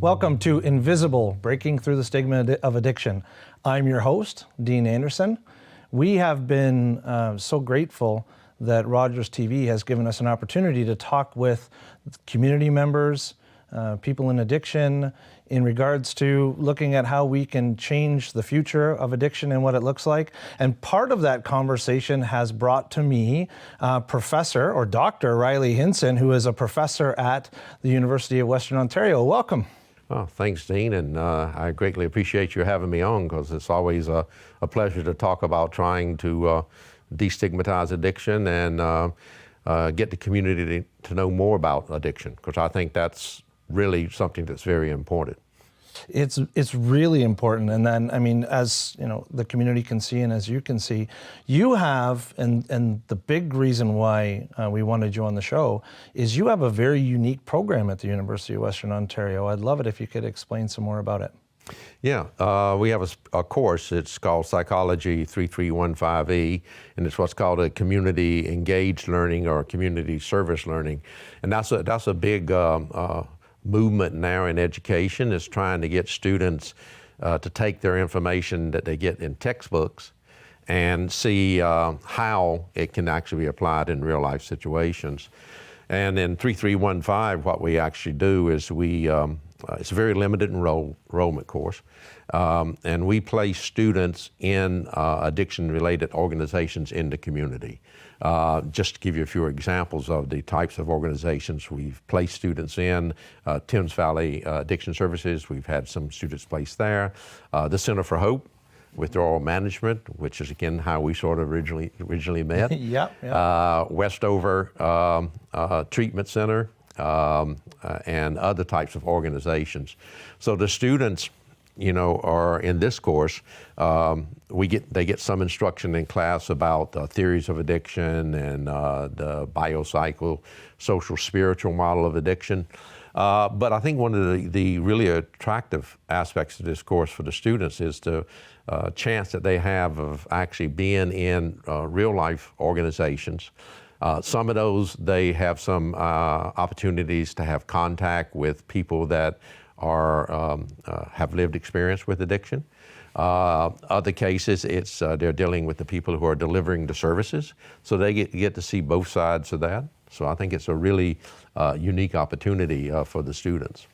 Welcome to Invisible, Breaking Through the Stigma of Addiction. I'm your host, Dean Anderson. We have been so grateful that Rogers TV has given us an opportunity to talk with community members, people in addiction, in regards to looking at how we can change the future of addiction and what it looks like. And part of that conversation has brought to me Professor or Dr. Riley Hinson, who is a professor at the University of Western Ontario. Welcome. Oh, thanks, Dean, and I greatly appreciate you having me on, because it's always a pleasure to talk about trying to destigmatize addiction and get the community to know more about addiction, because I think that's really something that's very important. It's really important, and then, I mean, as you know, the community can see, and as you can see, you have, and the big reason why we wanted you on the show is you have a very unique program at the University of Western Ontario. I'd love it if you could explain some more about it. Yeah, we have a course. It's called Psychology 3315E, and it's what's called a community engaged learning or community service learning, and that's a big movement now in education, is trying to get students to take their information that they get in textbooks and see how it can actually be applied in real life situations. And in 3315, what we actually do is it's a very limited enrollment course, and we place students in addiction-related organizations in the community. Just to give you a few examples of the types of organizations we've placed students in, Thames Valley Addiction Services, we've had some students placed there. The Center for Hope, Withdrawal Management, which is again how we sort of originally met. Westover Treatment Center, and other types of organizations. So the students, you know, are in this course. They get some instruction in class about theories of addiction and the biocycle, social spiritual model of addiction. But I think one of the really attractive aspects of this course for the students is the chance that they have of actually being in real life organizations. Some of those, they have some opportunities to have contact with people that have lived experience with addiction. Other cases, it's they're dealing with the people who are delivering the services, so they get to see both sides of that. So I think it's a really unique opportunity for the students.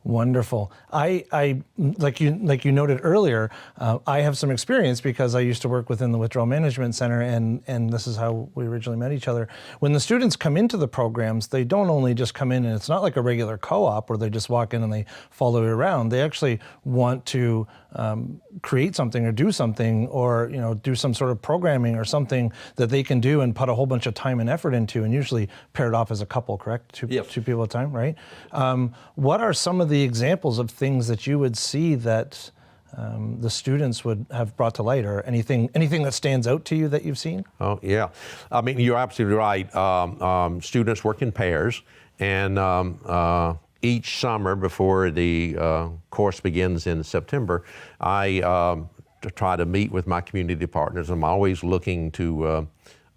Wonderful. I like you noted earlier, I have some experience because I used to work within the Withdrawal Management Center, and this is how we originally met each other. When the students come into the programs, they don't only just come in, and it's not like a regular co-op where they just walk in and they follow you around. They actually want to create something or do something, or do some sort of programming or something that they can do and put a whole bunch of time and effort into, and usually paired off as a couple, correct? Two people at a time, right? What are some of the examples of things that you would see that the students would have brought to light, or anything that stands out to you that you've seen? Oh, yeah. I mean, you're absolutely right. Students work in pairs, and each summer before the course begins in September, I try to meet with my community partners. I'm always looking to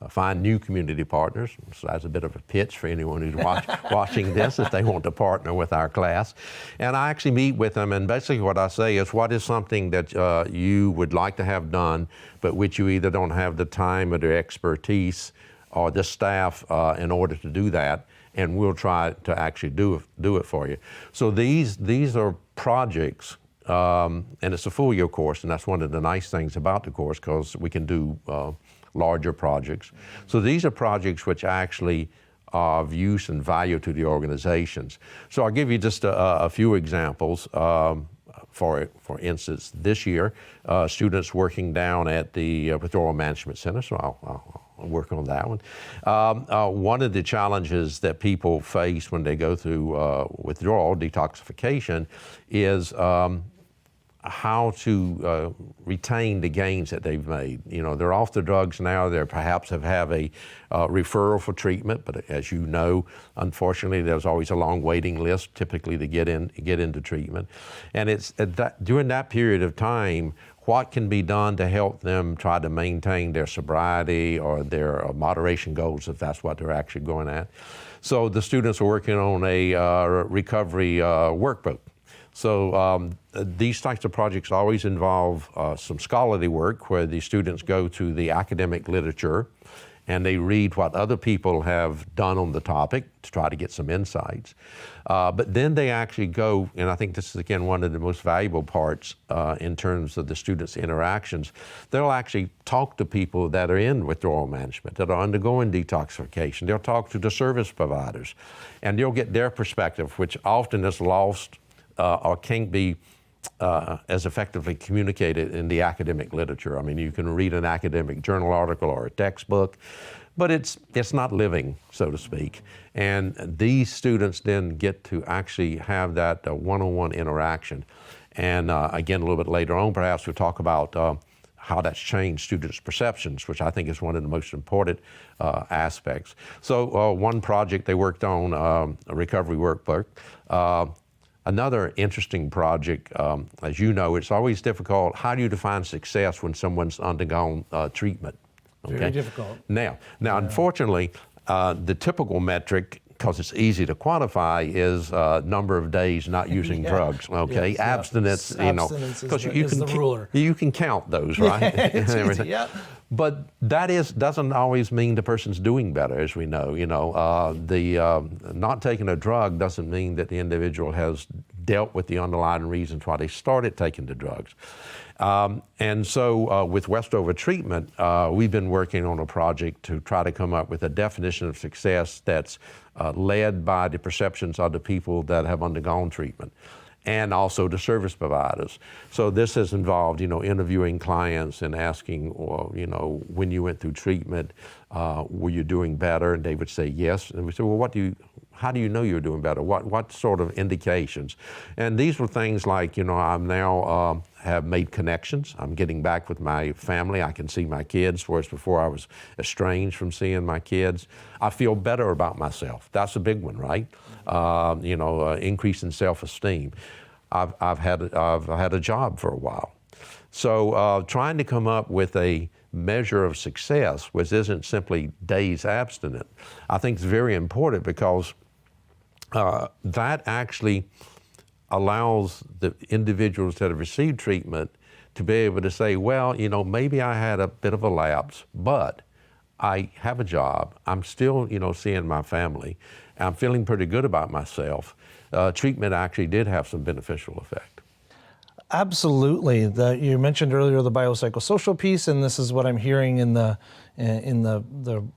find new community partners. So that's a bit of a pitch for anyone who's watching this if they want to partner with our class. And I actually meet with them, and basically what I say is, what is something that you would like to have done, but which you either don't have the time or the expertise or the staff in order to do that, and we'll try to actually do it for you. So these are projects, and it's a full year course, and that's one of the nice things about the course, because we can do larger projects. So these are projects which actually are of use and value to the organizations. So I'll give you just a few examples. For instance, this year, students working down at the Withdrawal Management Center, so I'll work on that one. One of the challenges that people face when they go through withdrawal, detoxification, is how to retain the gains that they've made. They're off the drugs now. They perhaps have a referral for treatment, but as you know, unfortunately, there's always a long waiting list typically to get into treatment. And it's during that period of time, what can be done to help them try to maintain their sobriety or their moderation goals, if that's what they're actually going at. So the students are working on a recovery workbook. So these types of projects always involve some scholarly work where the students go to the academic literature and they read what other people have done on the topic to try to get some insights. But then they actually go, and I think this is again one of the most valuable parts in terms of the students' interactions, they'll actually talk to people that are in withdrawal management, that are undergoing detoxification. They'll talk to the service providers, and you'll get their perspective, which often is lost or can't be as effectively communicated in the academic literature. I mean, you can read an academic journal article or a textbook, but it's not living, so to speak. And these students then get to actually have that one-on-one interaction. And again, a little bit later on, perhaps we'll talk about how that's changed students' perceptions, which I think is one of the most important aspects. So one project they worked on, a recovery workbook. Another interesting project, as you know, it's always difficult. How do you define success when someone's undergone treatment? Okay? Very difficult. Now, unfortunately, the typical metric, because it's easy to quantify, is number of days not using drugs. Okay, yes, abstinence. Abstinence because is the ruler. You can count those, right? It's easy, yeah. But that doesn't always mean the person's doing better, as we know. Not taking a drug doesn't mean that the individual has dealt with the underlying reasons why they started taking the drugs. And so with Westover treatment, we've been working on a project to try to come up with a definition of success that's led by the perceptions of the people that have undergone treatment, and also the service providers. So this has involved, interviewing clients and asking, when you went through treatment, were you doing better? And they would say yes. And we said, well, how do you know you're doing better? What sort of indications? And these were things like, I'm now have made connections. I'm getting back with my family. I can see my kids, whereas before I was estranged from seeing my kids. I feel better about myself. That's a big one, right? Increase in self-esteem. I've had a job for a while. So trying to come up with a measure of success, which isn't simply days abstinent, I think is very important, because that actually allows the individuals that have received treatment to be able to say, well, maybe I had a bit of a lapse, but I have a job. I'm still, seeing my family. I'm feeling pretty good about myself. Treatment actually did have some beneficial effect. Absolutely. You mentioned earlier the biopsychosocial piece, and this is what I'm hearing in the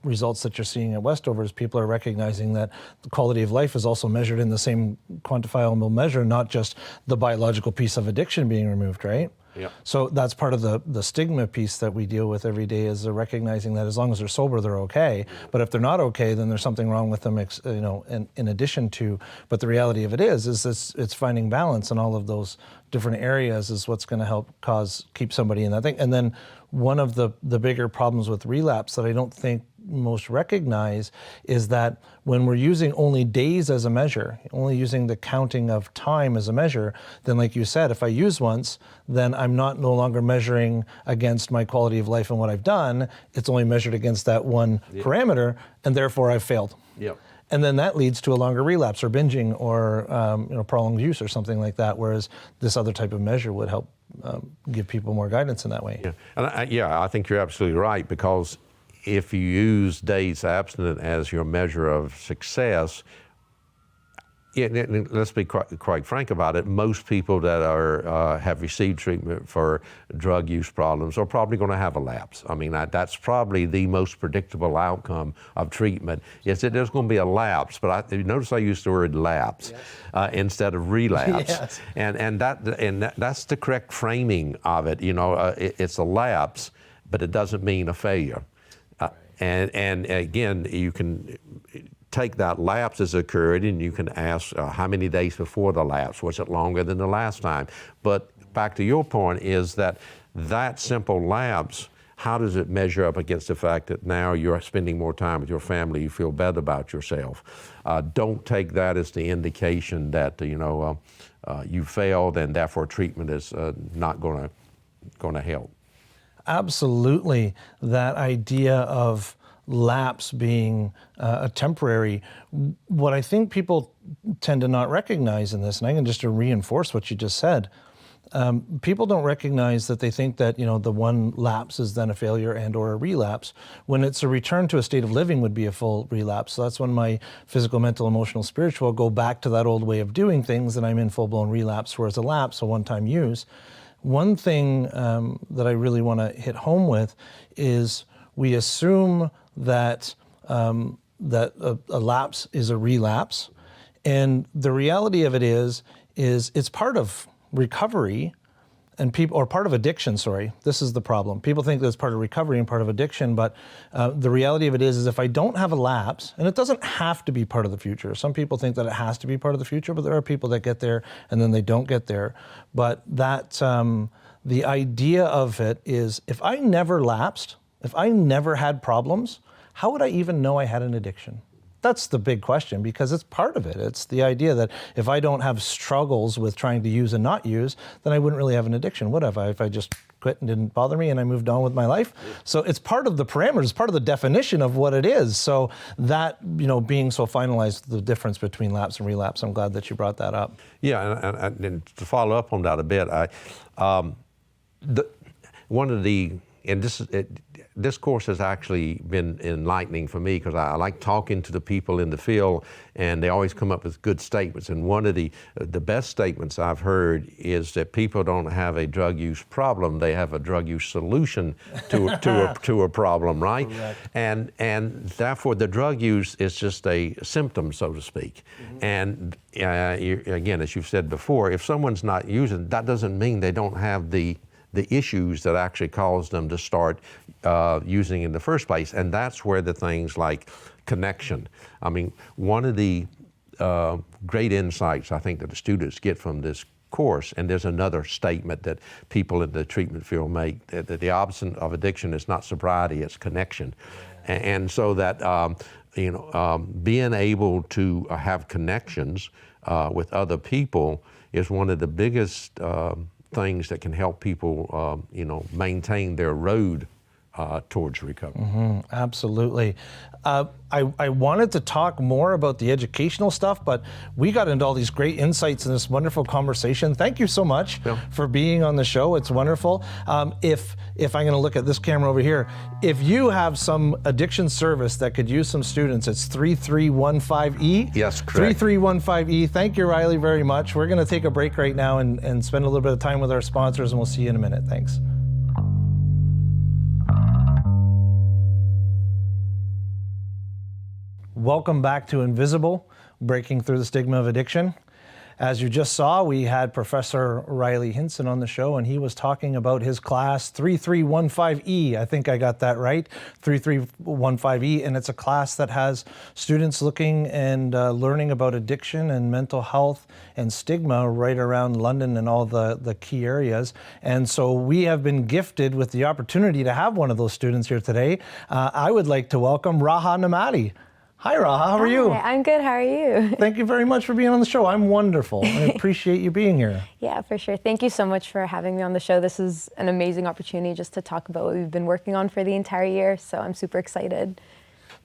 results that you're seeing at Westover, is people are recognizing that the quality of life is also measured in the same quantifiable measure, not just the biological piece of addiction being removed, right? Yep. So that's part of the stigma piece that we deal with every day, is recognizing that as long as they're sober, they're okay. But if they're not okay, then there's something wrong with them, in addition to. But the reality of it is it's finding balance in all of those different areas is what's going to help keep somebody in that thing. And then one of the bigger problems with relapse that I don't think most recognize is that when we're using only days as a measure, only using the counting of time as a measure, then like you said, if I use once, then I'm no longer measuring against my quality of life and what I've done. It's only measured against that one parameter, and therefore I've failed. Yep. And then that leads to a longer relapse or binging or prolonged use or something like that, whereas this other type of measure would help give people more guidance in that way. Yeah, and I think you're absolutely right, because if you use days abstinent as your measure of success, let's be quite frank about it, most people that have received treatment for drug use problems are probably going to have a lapse. I mean, that's probably the most predictable outcome of treatment, is that there's going to be a lapse. But notice I used the word lapse instead of relapse. Yes. And that's the correct framing of it. It's a lapse, but it doesn't mean a failure. And again, you can take that lapse as occurred, and you can ask how many days before the lapse, was it longer than the last time? But back to your point is that simple lapse, how does it measure up against the fact that now you're spending more time with your family, you feel better about yourself? Don't take that as the indication that you failed and therefore treatment is not going to help. Absolutely. That idea of lapse being a temporary. What I think people tend to not recognize in this, and I can just to reinforce what you just said, people don't recognize that they think that, the one lapse is then a failure and or a relapse, when it's a return to a state of living would be a full relapse. So that's when my physical, mental, emotional, spiritual go back to that old way of doing things, and I'm in full-blown relapse, whereas a lapse, a one-time use. One thing that I really want to hit home with is we assume that that a lapse is a relapse, and the reality of it is it's part of recovery, and people, or part of addiction, sorry. This is the problem. People think that it's part of recovery and part of addiction, but the reality of it is if I don't have a lapse, and it doesn't have to be part of the future. Some people think that it has to be part of the future, but there are people that get there and then they don't get there. But that the idea of it is, if I never lapsed, if I never had problems, how would I even know I had an addiction? That's the big question, because it's part of it. It's the idea that if I don't have struggles with trying to use and not use, then I wouldn't really have an addiction, would I? If I just quit and didn't bother me and I moved on with my life. So it's part of the parameters, part of the definition of what it is. So that, being so finalized, the difference between lapse and relapse, I'm glad that you brought that up. Yeah, and to follow up on that a bit, this course has actually been enlightening for me, because I like talking to the people in the field, and they always come up with good statements. And one of the best statements I've heard is that people don't have a drug use problem; they have a drug use solution to a problem, right? Correct. And therefore, the drug use is just a symptom, so to speak. Mm-hmm. And again, as you've said before, if someone's not using, that doesn't mean they don't have the issues that actually caused them to start using in the first place. And that's where the things like connection. I mean, one of the great insights I think that the students get from this course, and there's another statement that people in the treatment field make, that the opposite of addiction is not sobriety, it's connection. Yeah. And so that, being able to have connections with other people is one of the biggest things that can help people, maintain their road towards recovery. Mm-hmm, absolutely. I wanted to talk more about the educational stuff, but we got into all these great insights in this wonderful conversation. Thank you so much for being on the show. It's wonderful. If I'm going to look at this camera over here, if you have some addiction service that could use some students, it's 3315E. Yes, correct. 3315E. Thank you, Riley, very much. We're going to take a break right now and spend a little bit of time with our sponsors, and we'll see you in a minute. Thanks. Welcome back to Invisible, Breaking Through the Stigma of Addiction. As you just saw, we had Professor Riley Hinson on the show, and he was talking about his class 3315E. I think I got that right, 3315E, and it's a class that has students looking and learning about addiction and mental health and stigma right around London and all the key areas. And so we have been gifted with the opportunity to have one of those students here today. I would like to welcome Raha Nemati. Hi, Raha. How are you? Hi, I'm good. How are you? Thank you very much for being on the show. I'm wonderful. I appreciate you being here. Yeah, for sure. Thank you so much for having me on the show. This is an amazing opportunity just to talk about what we've been working on for the entire year. So I'm super excited.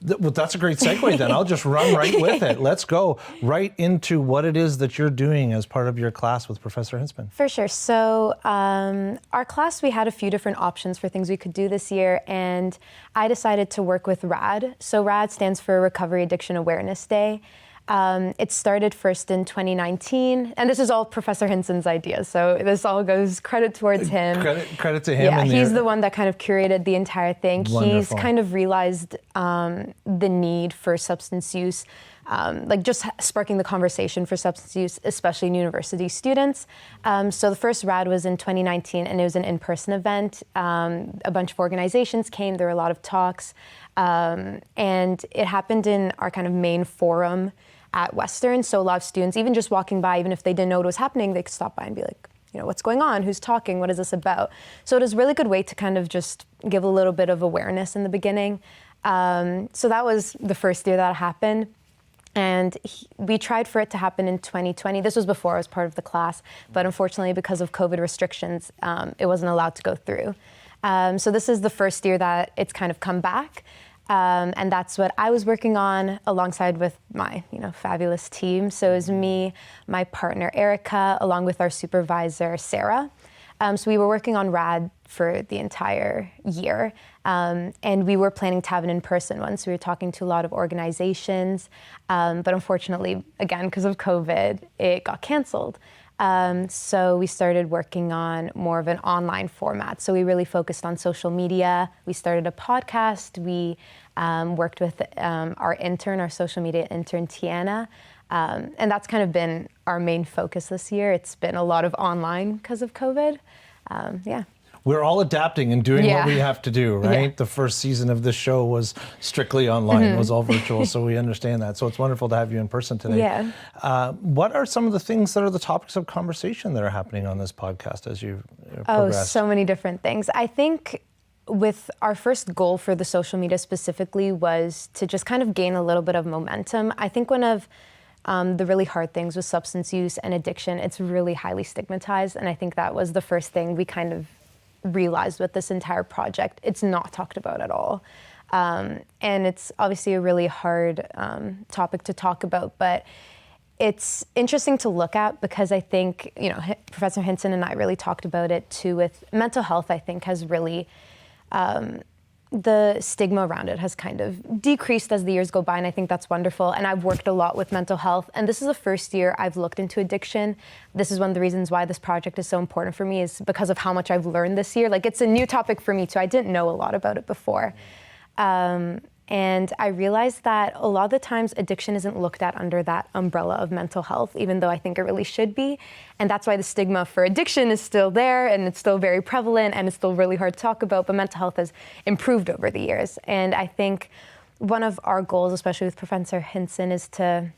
Well, that's a great segue then. I'll just run right with it. Let's go right into what it is that you're doing as part of your class with Professor Hinson. For sure. So our class, we had a few different options for things we could do this year, and I decided to work with RAD. So RAD stands for Recovery Addiction Awareness Day. It started first in 2019, and this is all Professor Hinson's idea, so this all goes credit towards him. Credit to him. Yeah, he's the one that kind of curated the entire thing. Wonderful. He's kind of realized the need for substance use, like just sparking the conversation for substance use, especially in university students. So the first RAD was in 2019, and it was an in-person event. A bunch of organizations came, there were a lot of talks, and it happened in our kind of main forum at Western. So a lot of students, even just walking by, even if they didn't know what was happening, they could stop by and be like, what's going on? Who's talking? What is this about? So it was a really good way to kind of just give a little bit of awareness in the beginning. So that was the first year that happened. And we tried for it to happen in 2020. This was before I was part of the class, but unfortunately because of COVID restrictions, it wasn't allowed to go through. So this is the first year that it's kind of come back. And that's what I was working on alongside with my, fabulous team. So it was me, my partner Erica, along with our supervisor Sarah. So we were working on RAD for the entire year, and we were planning to have an in-person one. So we were talking to a lot of organizations, but unfortunately, again, because of COVID, it got canceled. So we started working on more of an online format. So we really focused on social media. We started a podcast. We worked with our social media intern, Tiana. And that's kind of been our main focus this year. It's been a lot of online because of COVID. We're all adapting and doing what we have to do, right? Yeah. The first season of this show was strictly online. It was all virtual, so we understand that. So it's wonderful to have you in person today. Yeah. What are some of the things that are the topics of conversation that are happening on this podcast as you progress? Oh, so many different things. I think with our first goal for the social media specifically was to just kind of gain a little bit of momentum. I think one of the really hard things with substance use and addiction, it's really highly stigmatized. And I think that was the first thing we kind of realized with this entire project. It's not talked about at all. And it's obviously a really hard topic to talk about, but it's interesting to look at because I think, Professor Hinson and I really talked about it too with mental health. I think has really, the stigma around it has kind of decreased as the years go by, and I think that's wonderful. And I've worked a lot with mental health, and this is the first year I've looked into addiction. This is one of the reasons why this project is so important for me, is because of how much I've learned this year. Like, it's a new topic for me too. I didn't know a lot about it before. And I realized that a lot of the times addiction isn't looked at under that umbrella of mental health, even though I think it really should be. And that's why the stigma for addiction is still there, and it's still very prevalent, and it's still really hard to talk about, but mental health has improved over the years. And I think one of our goals, especially with Professor Hinson, is to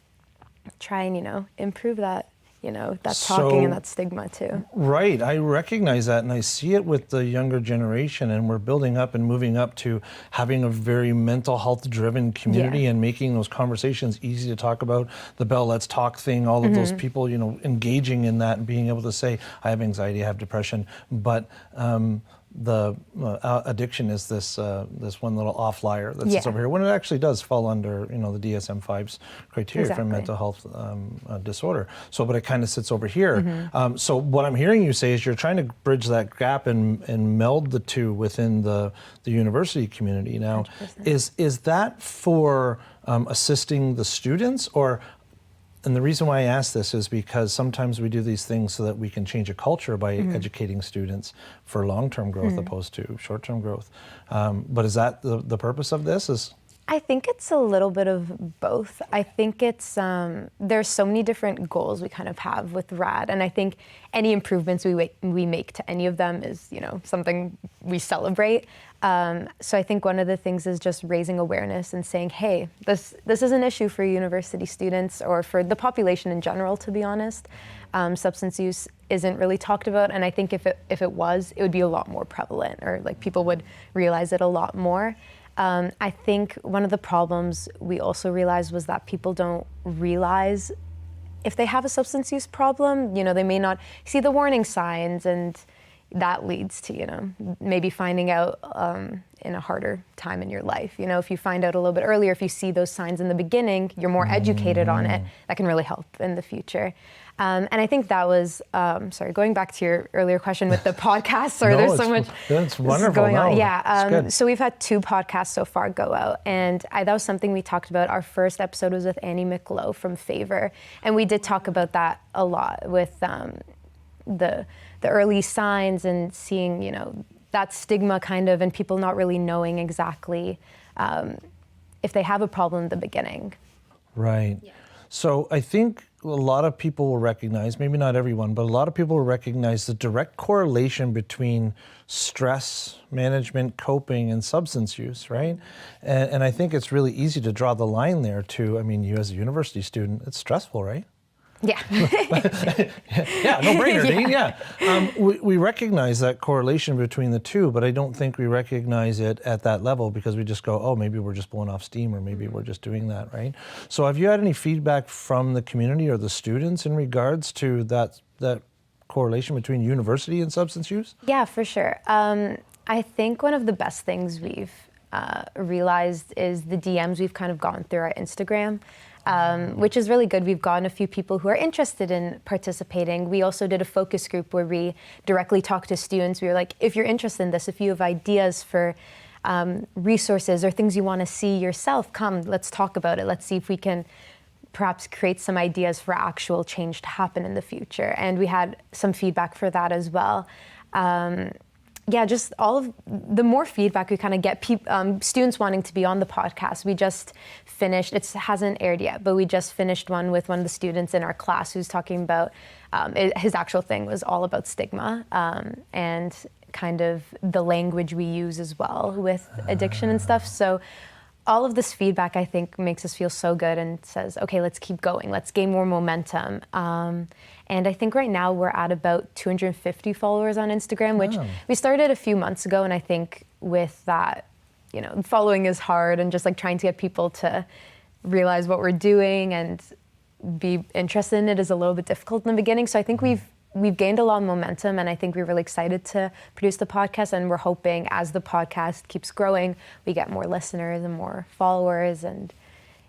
try and, improve that, that talking and that stigma too. Right, I recognize that, and I see it with the younger generation, and we're building up and moving up to having a very mental health driven community and making those conversations easy to talk about. The Bell Let's Talk thing, all of those people, engaging in that and being able to say, I have anxiety, I have depression, but the addiction is this one little off-lier that sits over here, when it actually does fall under the DSM-5's criteria for mental health disorder. So, but it kind of sits over here. So what I'm hearing you say is you're trying to bridge that gap and meld the two within the university community. Now, 100%. is that for assisting the students, or? And the reason why I ask this is because sometimes we do these things so that we can change a culture by educating students for long-term growth opposed to short-term growth. But is that the purpose of this? I think it's a little bit of both. I think it's, there's so many different goals we kind of have with RAD, and I think any improvements we make to any of them is, something we celebrate. So I think one of the things is just raising awareness and saying, hey, this is an issue for university students or for the population in general, to be honest. Substance use isn't really talked about, and I think if it was, it would be a lot more prevalent, or like people would realize it a lot more. I think one of the problems we also realized was that people don't realize if they have a substance use problem, they may not see the warning signs, and that leads to, maybe finding out in a harder time in your life. If you find out a little bit earlier, if you see those signs in the beginning, you're more educated on it, that can really help in the future. And I think that was, going back to your earlier question with the podcasts, there's so much that's wonderful. going on. No, Yeah, so we've had 2 podcasts so far go out, and that was something we talked about. Our first episode was with Annie McLough from Favor, and we did talk about that a lot with the early signs and seeing, that stigma kind of, and people not really knowing exactly if they have a problem in the beginning. Right. Yeah. So I think a lot of people will recognize, maybe not everyone, but a lot of people will recognize the direct correlation between stress management, coping, and substance use, right? And I think it's really easy to draw the line there too. You as a university student, it's stressful, right? Yeah. Yeah, no brainer, Dean. Yeah. We recognize that correlation between the two, but I don't think we recognize it at that level because we just go, oh, maybe we're just blowing off steam, or maybe we're just doing that, right? So have you had any feedback from the community or the students in regards to that correlation between university and substance use? Yeah, for sure. I think one of the best things we've realized is the DMs we've kind of gotten through our Instagram, which is really good. We've gotten a few people who are interested in participating. We also did a focus group where we directly talked to students. We were like, if you're interested in this, if you have ideas for resources or things you want to see yourself, come, let's talk about it. Let's see if we can perhaps create some ideas for actual change to happen in the future. And we had some feedback for that as well. Yeah, just all of the more feedback we kind of get, students wanting to be on the podcast. We just finished, it hasn't aired yet, but we just finished one with one of the students in our class who's talking about, his actual thing was all about stigma and kind of the language we use as well with addiction and stuff. So all of this feedback, I think, makes us feel so good and says, okay, let's keep going. Let's gain more momentum. And I think right now we're at about 250 followers on Instagram, which we started a few months ago. And I think with that, you know, following is hard and just like trying to get people to realize what we're doing and be interested in it is a little bit difficult in the beginning. So I think we've gained a lot of momentum, and I think we're really excited to produce the podcast, and we're hoping as the podcast keeps growing, we get more listeners and more followers, and,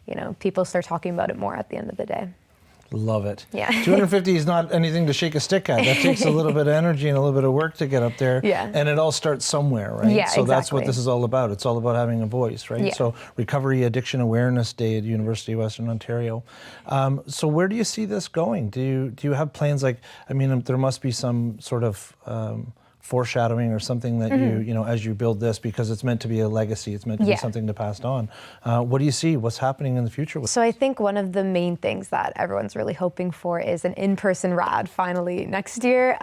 you know, people start talking about it more at the end of the day. Love it. Yeah. 250 is not anything to shake a stick at. That takes a little bit of energy and a little bit of work to get up there. Yeah. And it all starts somewhere, right? Yeah, so that's what exactly. this is all about. It's all about having a voice, right? Yeah. So Recovery Addiction Awareness Day at University of Western Ontario. So where do you see this going? Do you have plans like, I mean, there must be some sort of foreshadowing or something that you know, as you build this, because it's meant to be a legacy, it's meant to be something to pass on. What do you see? What's happening in the future? So I think one of the main things that everyone's really hoping for is an in-person RAD finally next year.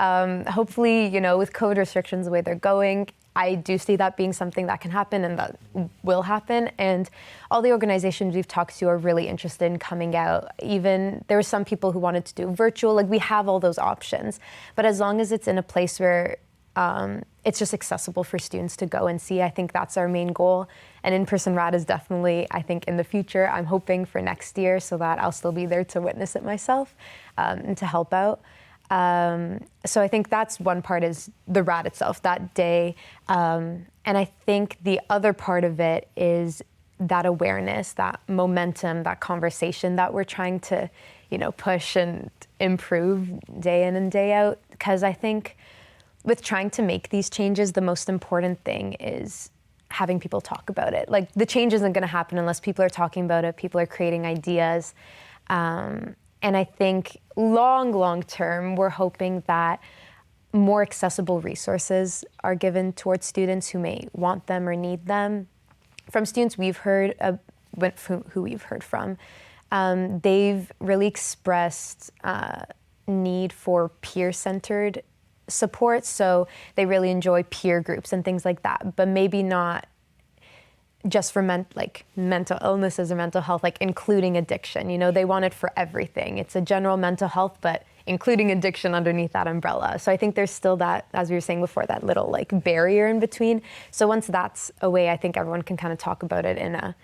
Hopefully, you know, with COVID restrictions the way they're going, I do see that being something that can happen and that will happen. And all the organizations we've talked to are really interested in coming out. Even there were some people who wanted to do virtual, like we have all those options. But as long as it's in a place where it's just accessible for students to go and see, I think that's our main goal. And in-person RAD is definitely, I think, in the future. I'm hoping for next year so that I'll still be there to witness it myself and to help out. So I think that's one part, is the RAD itself, that day. And I think the other part of it is that awareness, that momentum, that conversation that we're trying to, you know, push and improve day in and day out. Because I think with trying to make these changes, the most important thing is having people talk about it. Like, the change isn't going to happen unless people are talking about it, people are creating ideas. And I think long term, we're hoping that more accessible resources are given towards students who may want them or need them. From students we've heard, who we've heard from, they've really expressed need for peer-centered support. So they really enjoy peer groups and things like that, but maybe not just for mental illnesses or mental health, like including addiction. You know, they want it for everything. It's a general mental health, but including addiction underneath that umbrella. So I think there's still that, as we were saying before, that little like barrier in between. So once that's away, I think everyone can kind of talk about it in a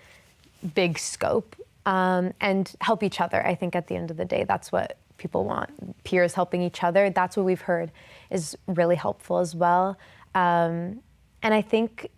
big scope and help each other. I think at the end of the day, that's what people want. Peers helping each other. That's what we've heard is really helpful as well. And I think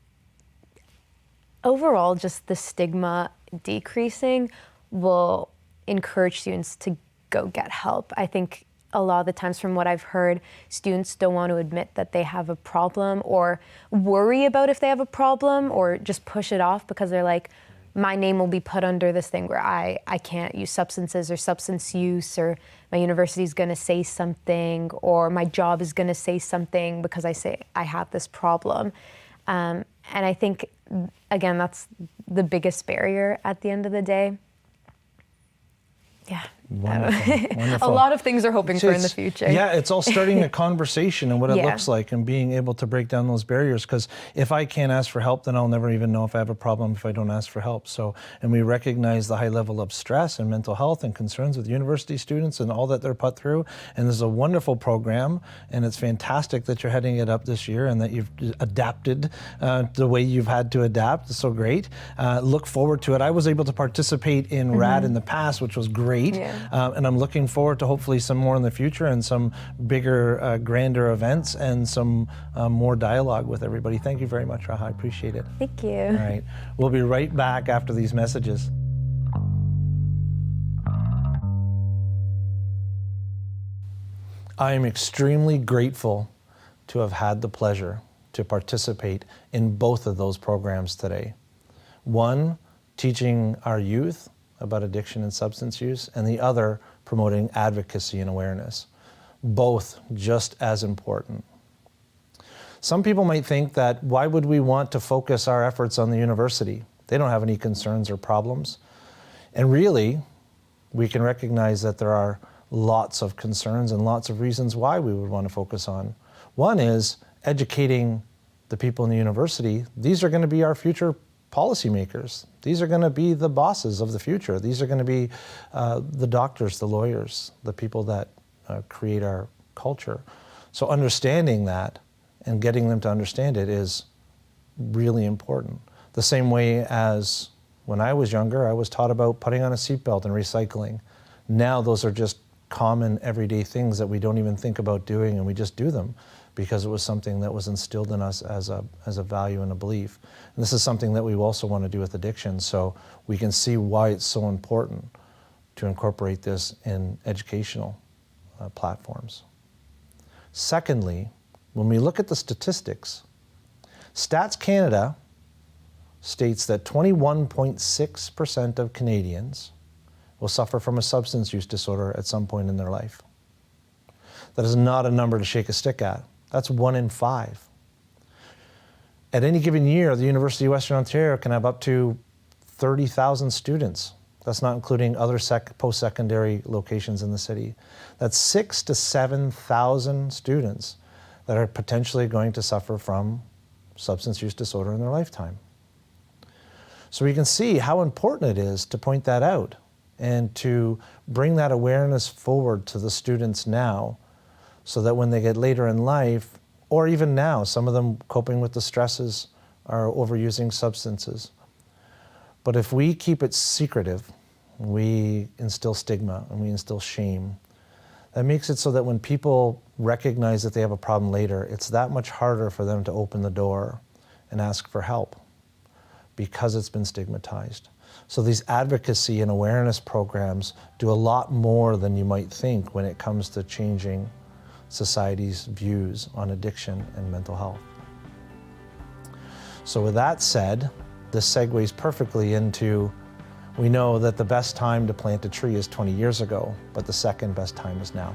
overall, just the stigma decreasing will encourage students to go get help. I think a lot of the times, from what I've heard, students don't want to admit that they have a problem or worry about if they have a problem or just push it off because they're like, my name will be put under this thing where I can't use substances or substance use, or my university is going to say something, or my job is going to say something because I say I have this problem. And I think, again, that's the biggest barrier at the end of the day. Yeah. Wonderful. Wonderful. A lot of things are hoping for in the future. Yeah, it's all starting a conversation and what it Yeah. looks like and being able to break down those barriers, because if I can't ask for help, then I'll never even know if I have a problem if I don't ask for help. So, and we recognize the high level of stress and mental health and concerns with university students and all that they're put through. And this is a wonderful program, and it's fantastic that you're heading it up this year and that you've adapted the way you've had to adapt. It's so great. Look forward to it. I was able to participate in RAD in the past, which was great. Yeah. And I'm looking forward to hopefully some more in the future and some bigger, grander events and some more dialogue with everybody. Thank you very much, Raha. I appreciate it. Thank you. All right. We'll be right back after these messages. I am extremely grateful to have had the pleasure to participate in both of those programs today. One, teaching our youth about addiction and substance use, and the other, promoting advocacy and awareness. Both just as important. Some people might think that why would we want to focus our efforts on the university? They don't have any concerns or problems. And really, we can recognize that there are lots of concerns and lots of reasons why we would want to focus on. One is educating the people in the university. These are going to be our future policymakers. These are going to be the bosses of the future. These are going to be the doctors, the lawyers, the people that create our culture. So understanding that and getting them to understand it is really important. The same way as when I was younger, I was taught about putting on a seatbelt and recycling. Now those are just common everyday things that we don't even think about doing, and we just do them because it was something that was instilled in us as a value and a belief. And this is something that we also want to do with addiction, so we can see why it's so important to incorporate this in educational platforms. Secondly, when we look at the statistics, Stats Canada states that 21.6% of Canadians will suffer from a substance use disorder at some point in their life. That is not a number to shake a stick at. That's 1 in 5. At any given year, the University of Western Ontario can have up to 30,000 students. That's not including other post-secondary locations in the city. That's 6,000 to 7,000 students that are potentially going to suffer from substance use disorder in their lifetime. So we can see how important it is to point that out and to bring that awareness forward to the students now, so that when they get later in life, or even now, some of them coping with the stresses are overusing substances. But if we keep it secretive, we instill stigma and we instill shame. That makes it so that when people recognize that they have a problem later, it's that much harder for them to open the door and ask for help because it's been stigmatized. So these advocacy and awareness programs do a lot more than you might think when it comes to changing society's views on addiction and mental health. So with that said, this segues perfectly into, we know that the best time to plant a tree is 20 years ago, but the second best time is now.